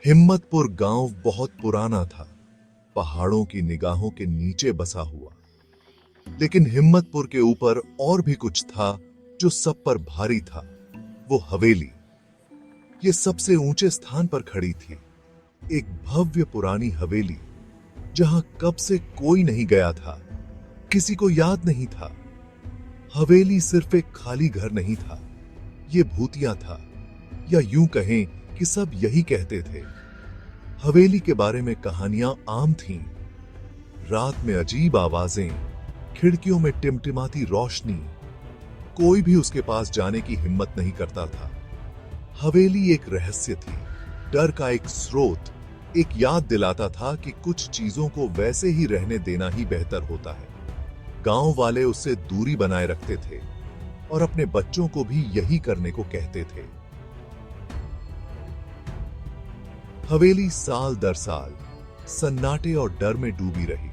हिम्मतपुर गांव बहुत पुराना था, पहाड़ों की निगाहों के नीचे बसा हुआ। लेकिन हिम्मतपुर के ऊपर और भी कुछ था जो सब पर भारी था। वो हवेली। ये सबसे ऊंचे स्थान पर खड़ी थी, एक भव्य पुरानी हवेली, जहां कब से कोई नहीं गया था, किसी को याद नहीं था। हवेली सिर्फ एक खाली घर नहीं था, ये भूतिया था, या यूं कहें कि सब यही कहते थे। हवेली के बारे में कहानियां आम थीं। रात में अजीब आवाजें, खिड़कियों में टिमटिमाती रोशनी। कोई भी उसके पास जाने की हिम्मत नहीं करता था। हवेली एक रहस्य थी, डर का एक स्रोत, एक याद दिलाता था कि कुछ चीजों को वैसे ही रहने देना ही बेहतर होता है। गांव वाले उससे दूरी बनाए रखते थे और अपने बच्चों को भी यही करने को कहते थे। हवेली साल दर साल सन्नाटे और डर में डूबी रही।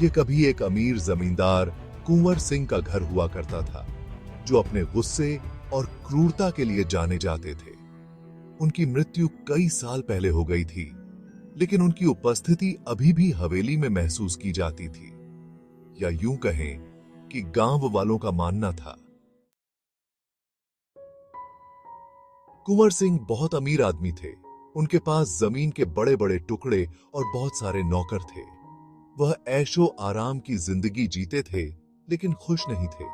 ये कभी एक अमीर जमींदार कुंवर सिंह का घर हुआ करता था, जो अपने गुस्से और क्रूरता के लिए जाने जाते थे। उनकी मृत्यु कई साल पहले हो गई थी, लेकिन उनकी उपस्थिति अभी भी हवेली में महसूस की जाती थी। या यूं कहें कि गांव वालों का मानना था। कुंवर सिंह बहुत अमीर आदमी थे। उनके पास जमीन के बड़े बड़े टुकड़े और बहुत सारे नौकर थे। वह ऐशो आराम की जिंदगी जीते थे, लेकिन खुश नहीं थे।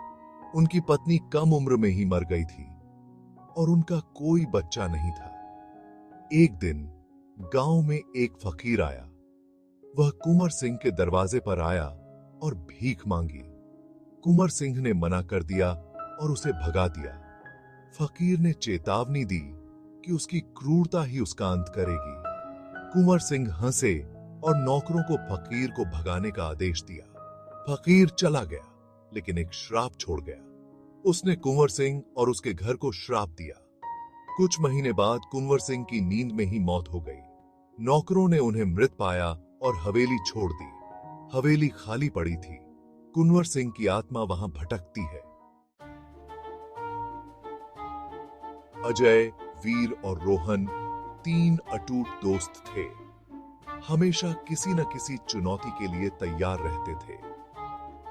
उनकी पत्नी कम उम्र में ही मर गई थी और उनका कोई बच्चा नहीं था। एक दिन गांव में एक फकीर आया। वह कुंवर सिंह के दरवाजे पर आया और भीख मांगी। कुंवर सिंह ने मना कर दिया और उसे भगा दिया। फकीर ने चेतावनी दी कि उसकी क्रूरता ही उसका अंत करेगी। कुंवर सिंह हंसे और नौकरों को फकीर को भगाने का आदेश दिया। फकीर चला गया, लेकिन एक श्राप छोड़ गया। उसने कुंवर सिंह और उसके घर को श्राप दिया। कुछ महीने बाद कुंवर सिंह की नींद में ही मौत हो गई। नौकरों ने उन्हें मृत पाया और हवेली छोड़ दी। हवेली खाली पड़ी थी। कुंवर सिंह की आत्मा वहां भटकती है। अजय, वीर और रोहन तीन अटूट दोस्त थे। हमेशा किसी न किसी चुनौती के लिए तैयार रहते थे।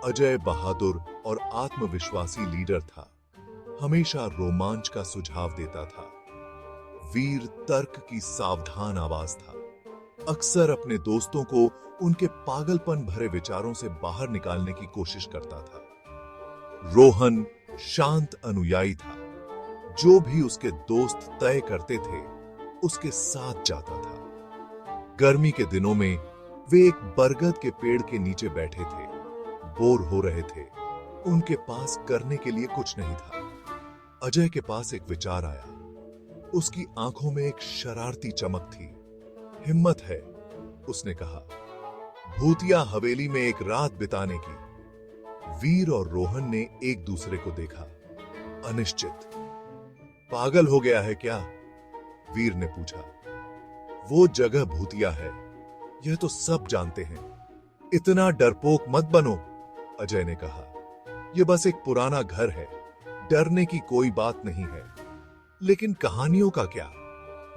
अजय बहादुर और आत्मविश्वासी लीडर था, हमेशा रोमांच का सुझाव देता था। वीर तर्क की सावधान आवाज था, अक्सर अपने दोस्तों को उनके पागलपन भरे विचारों से बाहर निकालने की कोशिश करता था। रोहन शांत अनुयायी था, जो भी उसके दोस्त तय करते थे उसके साथ जाता था। गर्मी के दिनों में वे एक बरगद के पेड़ के नीचे बैठे थे, बोर हो रहे थे। उनके पास करने के लिए कुछ नहीं था। अजय के पास एक विचार आया। उसकी आंखों में एक शरारती चमक थी। हिम्मत है, उसने कहा, भूतिया हवेली में एक रात बिताने की। वीर और रोहन ने एक दूसरे को देखा, अनिश्चित। पागल हो गया है क्या? वीर ने पूछा। वो जगह भूतिया है, यह तो सब जानते हैं। इतना डरपोक मत बनो, अजय ने कहा। यह बस एक पुराना घर है, डरने की कोई बात नहीं है। लेकिन कहानियों का क्या?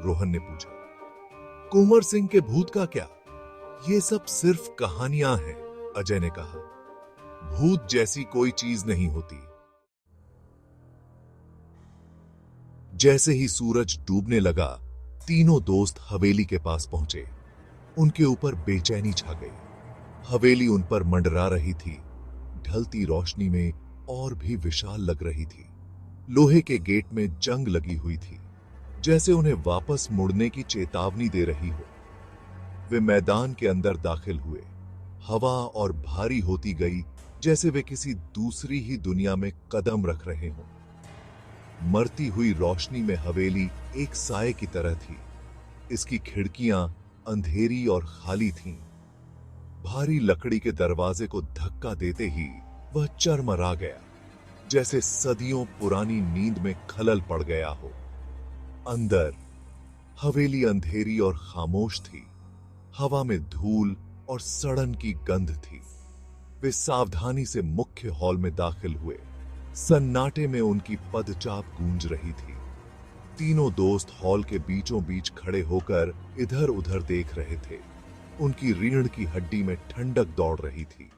रोहन ने पूछा। कुंवर सिंह के भूत का क्या? ये सब सिर्फ कहानियां हैं, अजय ने कहा। भूत जैसी कोई चीज नहीं होती। जैसे ही सूरज डूबने लगा, तीनों दोस्त हवेली के पास पहुंचे। उनके ऊपर बेचैनी छा गई। हवेली उन पर मंडरा रही थी, ढलती रोशनी में और भी विशाल लग रही थी। लोहे के गेट में जंग लगी हुई थी, जैसे उन्हें वापस मुड़ने की चेतावनी दे रही हो। वे मैदान के अंदर दाखिल हुए। हवा और भारी होती गई, जैसे वे किसी दूसरी ही दुनिया में कदम रख रहे हों। मरती हुई रोशनी में हवेली एक साए की तरह थी। इसकी खिड़कियां अंधेरी और खाली थीं। भारी लकड़ी के दरवाजे को धक्का देते ही वह चरमरा गया, जैसे सदियों पुरानी नींद में खलल पड़ गया हो। अंदर हवेली अंधेरी और खामोश थी। हवा में धूल और सड़न की गंध थी। वे सावधानी से मुख्य हॉल में दाखिल हुए। सन्नाटे में उनकी पदचाप गूंज रही थी। तीनों दोस्त हॉल के बीचों बीच खड़े होकर इधर उधर देख रहे थे। उनकी रीढ़ की हड्डी में ठंडक दौड़ रही थी।